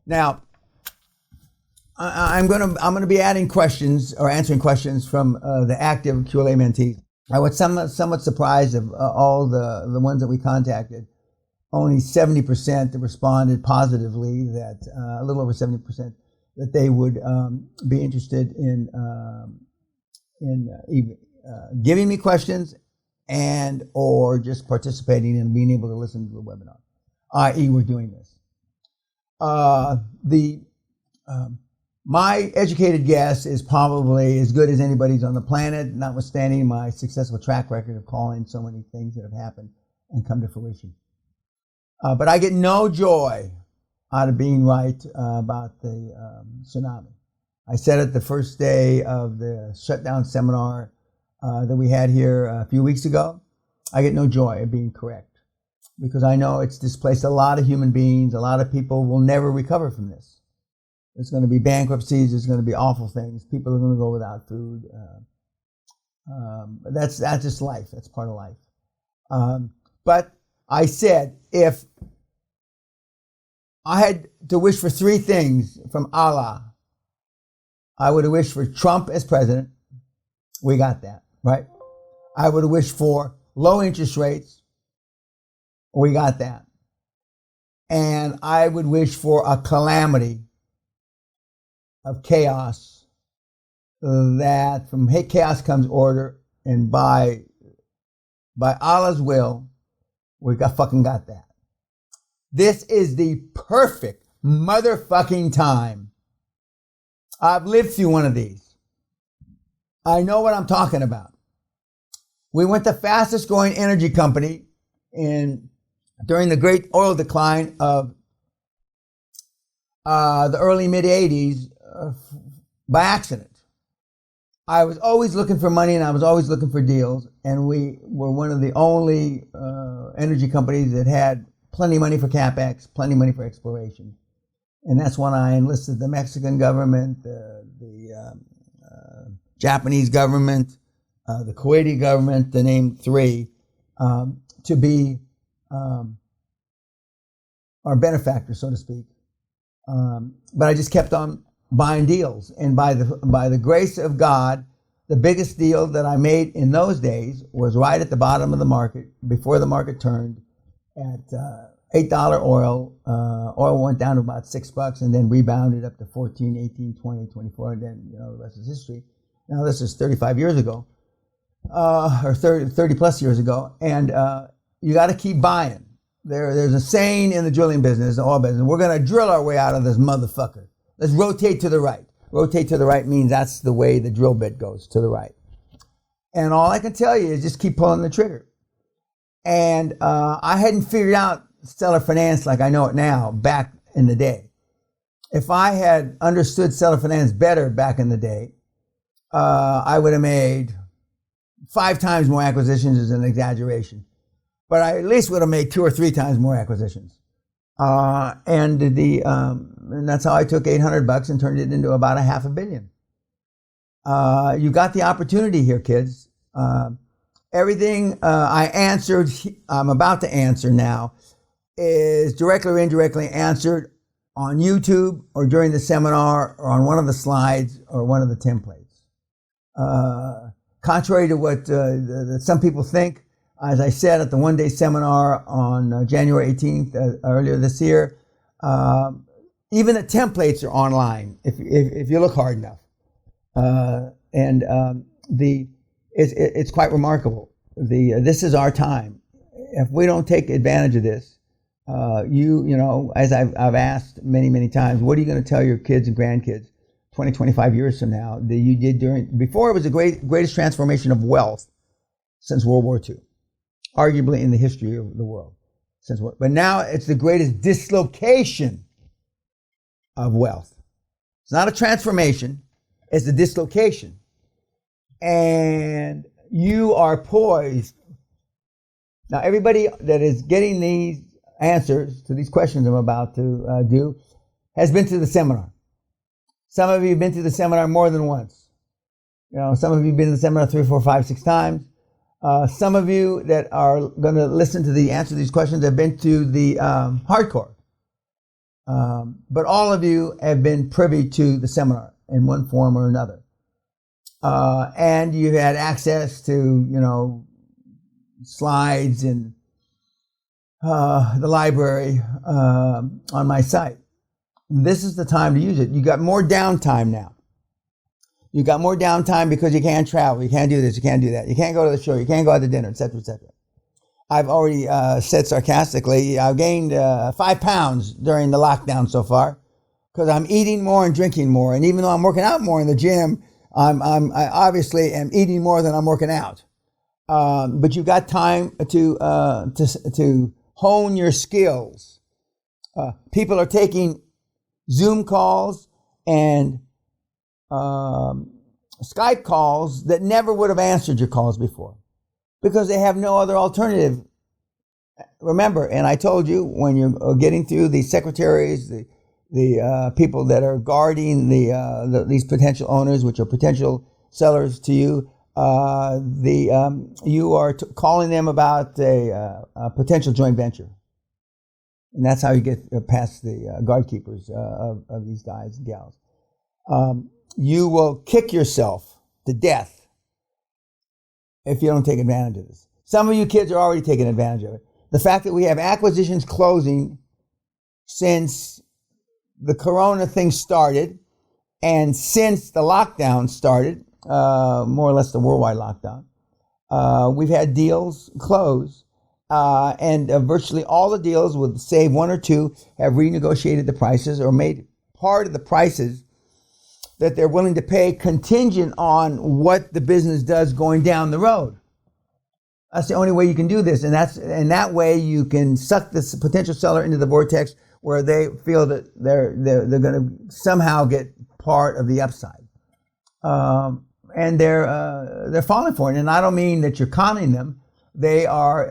Now, I'm gonna be adding questions or answering questions from the active QLA mentees. I was somewhat surprised of all the ones that we contacted. Only 70% responded positively, that a little over 70%, that they would be interested in giving me questions and or just participating and being able to listen to the webinar, i.e. we're doing this. My educated guess is probably as good as anybody's on the planet, notwithstanding my successful track record of calling so many things that have happened and come to fruition. But I get no joy out of being right about the tsunami. I said it the first day of the shutdown seminar that we had here a few weeks ago. I get no joy of being correct because I know it's displaced a lot of human beings. A lot of people will never recover from this. There's going to be bankruptcies. There's going to be awful things. People are going to go without food. That's just life. That's part of life. But I said, if I had to wish for three things from Allah, I would have wished for Trump as president. We got that, right? I would have wished for low interest rates. We got that. And I would wish for a calamity of chaos, that from chaos comes order, and by Allah's will, we fucking got that. This is the perfect motherfucking time. I've lived through one of these. I know what I'm talking about. We went the fastest growing energy company during the great oil decline of the early mid 80s by accident. I was always looking for money and I was always looking for deals, and we were one of the only energy companies that had plenty of money for CapEx, plenty of money for exploration. And that's when I enlisted the Mexican government, the Japanese government, the Kuwaiti government, to name three, to be our benefactor, so to speak. But I just kept on buying deals, and by the grace of God, the biggest deal that I made in those days was right at the bottom of the market, before the market turned, at $8 oil. Oil went down to about $6 and then rebounded up to 14, 18, 20, 24, and then the rest is history. Now this is 35 years ago, or 30 plus years ago, and you got to keep buying. There's a saying in the drilling business, the oil business: we're going to drill our way out of this motherfucker. Let's rotate to the right. Rotate to the right means that's the way the drill bit goes, to the right. And all I can tell you is just keep pulling the trigger. And I hadn't figured out seller finance like I know it now back in the day. If I had understood seller finance better back in the day, I would have made 5 times more acquisitions, is an exaggeration. But I at least would have made 2 or 3 times more acquisitions. And that's how I took $800 and turned it into about $500 million. You got the opportunity here, kids. Everything I answered, I'm about to answer now, is directly or indirectly answered on YouTube or during the seminar or on one of the slides or one of the templates. Contrary to what some people think, as I said at the one-day seminar on January 18th, earlier this year, even the templates are online if you look hard enough. It's quite remarkable. This is our time. If we don't take advantage of this, as I've asked many times, what are you going to tell your kids and grandkids 20, 25 years from now that you did before it was the greatest transformation of wealth since World War II, arguably in the history of the world. But now it's the greatest dislocation of wealth. It's not a transformation, it's a dislocation. And you are poised. Now, everybody that is getting these answers to these questions I'm about to do has been to the seminar. Some of you have been to the seminar more than once. Some of you have been to the seminar 3, 4, 5, 6 times. Some of you that are going to listen to the answer to these questions have been to the hardcore But all of you have been privy to the seminar in one form or another. And you had access to, slides and the library on my site. This is the time to use it. You got more downtime now. You got more downtime because you can't travel. You can't do this. You can't do that. You can't go to the show. You can't go out to dinner, etc., etc. I've already said sarcastically, I've gained 5 pounds during the lockdown so far because I'm eating more and drinking more. And even though I'm working out more in the gym, I obviously am eating more than I'm working out. But you've got time to hone your skills. People are taking Zoom calls and Skype calls that never would have answered your calls before because they have no other alternative. Remember, and I told you, when you're getting through the secretaries, the people that are guarding these potential owners, which are potential sellers to you, you are calling them about a potential joint venture. And that's how you get past the guard keepers of these guys and gals. You will kick yourself to death if you don't take advantage of this. Some of you kids are already taking advantage of it. The fact that we have acquisitions closing since the Corona thing started and since the lockdown started, more or less the worldwide lockdown, we've had deals close. And virtually all the deals, with save one or two, have renegotiated the prices or made part of the prices that they're willing to pay contingent on what the business does going down the road. That's the only way you can do this, and that way you can suck this potential seller into the vortex where they feel that they're going to somehow get part of the upside, and they're falling for it. And I don't mean that you're conning them. They are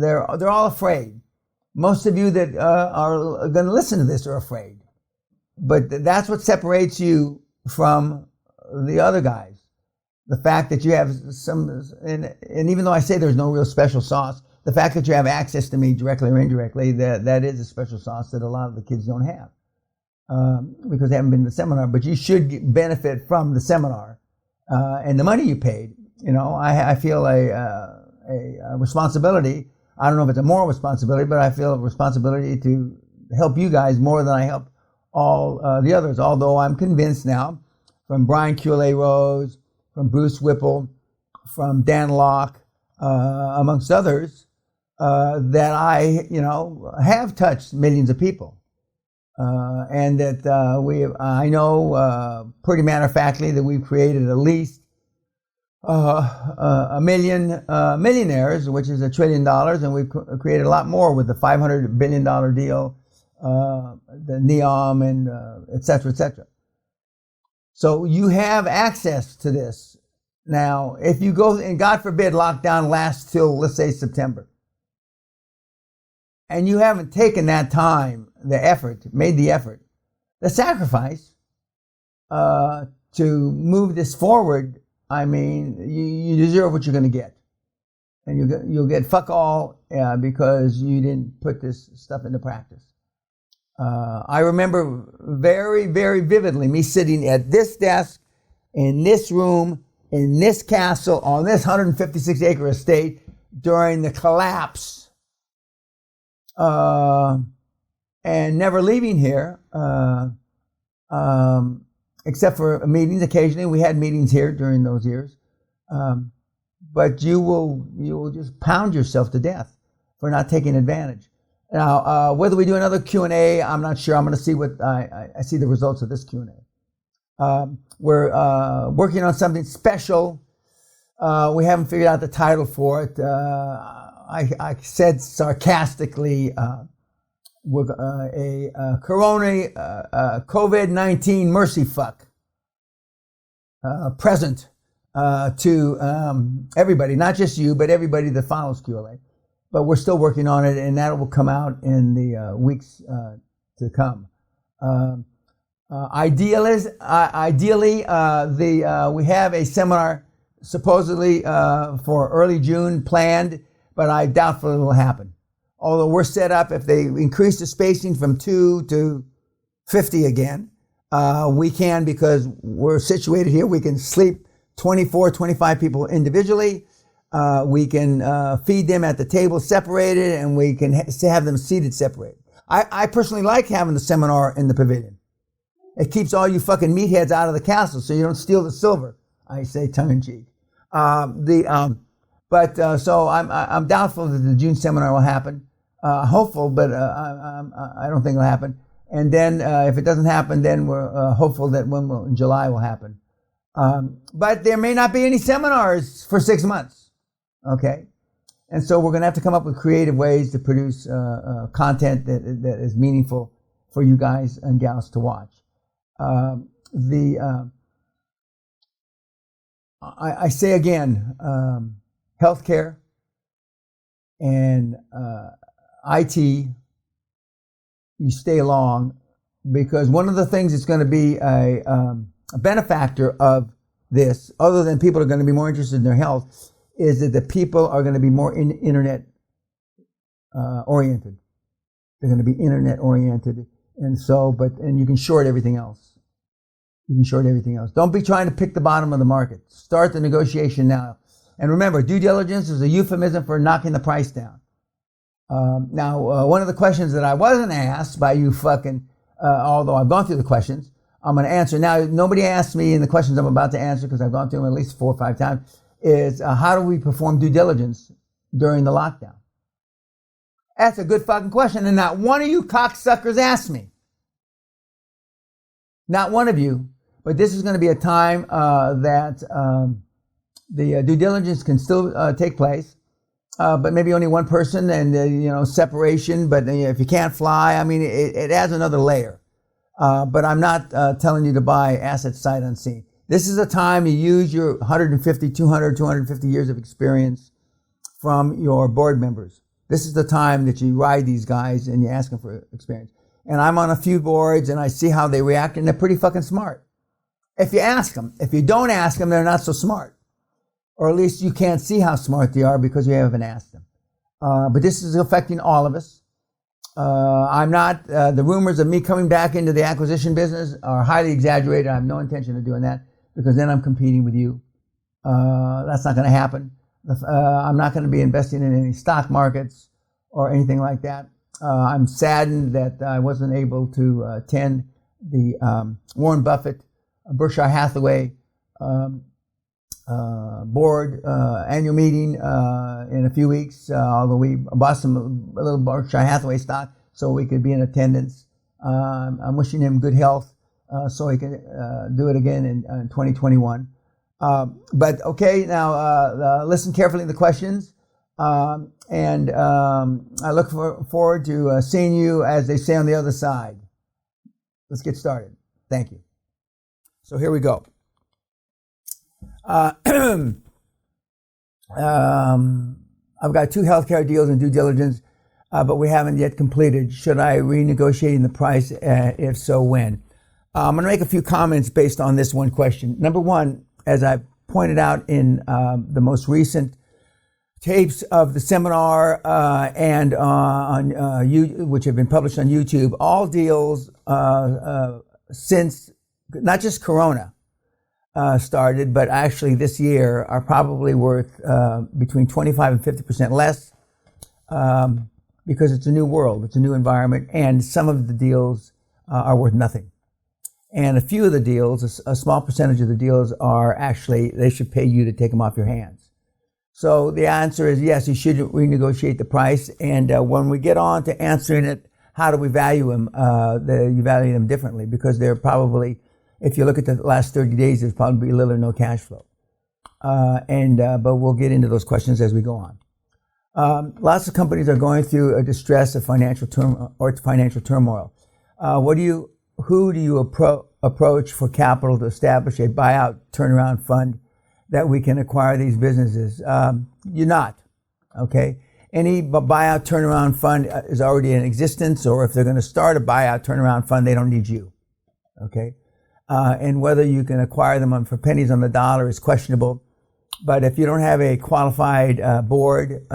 they're all afraid. Most of you that are going to listen to this are afraid, but that's what separates you from the other guys. The fact that you have and even though I say there's no real special sauce, the fact that you have access to me directly or indirectly, that is a special sauce that a lot of the kids don't have because they haven't been to the seminar. But you should benefit from the seminar and the money you paid. I feel a responsibility. I don't know if it's a moral responsibility, but I feel a responsibility to help you guys more than I help all the others. Although I'm convinced now, from Brian QLA Rose, from Bruce Whipple, from Dan Locke, amongst others, that I, have touched millions of people, and that I know pretty matter of factly that we've created at least a million millionaires, which is $1 trillion, and we've created a lot more with the $500 billion deal, the NEOM, and et cetera, et cetera. So you have access to this. Now, if you go, and God forbid lockdown lasts till, let's say, September, and you haven't taken that time, made the effort, the sacrifice to move this forward, I mean, you deserve what you're going to get. And you'll get fuck all because you didn't put this stuff into practice. I remember very, very vividly me sitting at this desk, in this room, in this castle, on this 156-acre estate during the collapse, and never leaving here, except for meetings. Occasionally we had meetings here during those years. But you will just pound yourself to death for not taking advantage. Now, whether we do another Q&A, I'm not sure. I'm going to see what I see the results of this Q&A. We're working on something special. We haven't figured out the title for it. I said sarcastically, a Corona COVID-19 mercy fuck present to everybody, not just you, but everybody that follows QLA. But we're still working on it, and that will come out in the weeks to come. Ideally, we have a seminar supposedly for early June planned, but I doubtful it will happen. although we're set up, if they increase the spacing from 2 to 50 again, we can, because we're situated here, we can sleep 24, 25 people individually. We can feed them at the table separated, and we can have them seated separated. I personally like having the seminar in the pavilion. It keeps all you fucking meatheads out of the castle so you don't steal the silver, I say tongue in cheek. So I'm doubtful that the June seminar will happen. Hopeful, but I don't think it'll happen. And then if it doesn't happen, then we're hopeful that in July will happen. But there may not be any seminars for 6 months. Okay? And so we're going to have to come up with creative ways to produce content that is meaningful for you guys and gals to watch. I say again, healthcare and IT, you stay along, because one of the things that's going to be a benefactor of this, other than people are going to be more interested in their health, is that the people are going to be more internet oriented. They're going to be internet oriented, and you can short everything else. You can short everything else. Don't be trying to pick the bottom of the market. Start the negotiation now. And remember, due diligence is a euphemism for knocking the price down. One of the questions that I wasn't asked by you although I've gone through the questions, I'm going to answer. Now, nobody asked me in the questions I'm about to answer, because I've gone through them at least 4 or 5 times, is how do we perform due diligence during the lockdown? That's a good fucking question, and not one of you cocksuckers asked me. Not one of you. But this is going to be a time that the due diligence can still take place, but maybe only one person, and separation. But if you can't fly, I mean, it adds another layer. But I'm not telling you to buy assets sight unseen. This is a time you use your 150, 200, 250 years of experience from your board members. This is the time that you ride these guys and you ask them for experience. And I'm on a few boards and I see how they react, and they're pretty fucking smart. If you ask them. If you don't ask them, they're not so smart. Or at least you can't see how smart they are because you haven't asked them. But this is affecting all of us. I'm not, the rumors of me coming back into the acquisition business are highly exaggerated. I have no intention of doing that, because then I'm competing with you. That's not going to happen. I'm not going to be investing in any stock markets or anything like that. I'm saddened that I wasn't able to attend the Warren Buffett, Berkshire Hathaway board annual meeting in a few weeks, although we bought a little Berkshire Hathaway stock so we could be in attendance. I'm wishing him good health so he can do it again in 2021. But okay, now listen carefully to the questions, and I look forward to seeing you, as they say, on the other side. Let's get started. Thank you. So here we go. I've got 2 healthcare deals in due diligence, but we haven't yet completed. Should I renegotiate the price? If so, when? I'm going to make a few comments based on this one question. Number one, as I pointed out in the most recent tapes of the seminar and on which have been published on YouTube, all deals since not just Corona started, but actually this year are probably worth between 25 and 50% less because it's a new world, it's a new environment, and some of the deals are worth nothing. And a few of the deals, a small percentage of the deals are actually, they should pay you to take them off your hands. So the answer is yes, you should renegotiate the price. And when we get on to answering it, how do we value them? You value them differently, because they're probably, if you look at the last 30 days, there's probably little or no cash flow. But we'll get into those questions as we go on. Lots of companies are going through a distress of financial turmoil. Who do you approach for capital to establish a buyout turnaround fund that we can acquire these businesses? You're not, okay? Any buyout turnaround fund is already in existence, or if they're going to start a buyout turnaround fund, they don't need you, okay? And whether you can acquire them for pennies on the dollar is questionable. But if you don't have a qualified board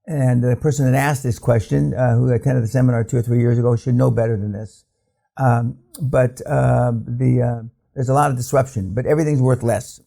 And the person that asked this question, who attended the seminar 2 or 3 years ago, should know better than this. But there's a lot of disruption, but everything's worth less.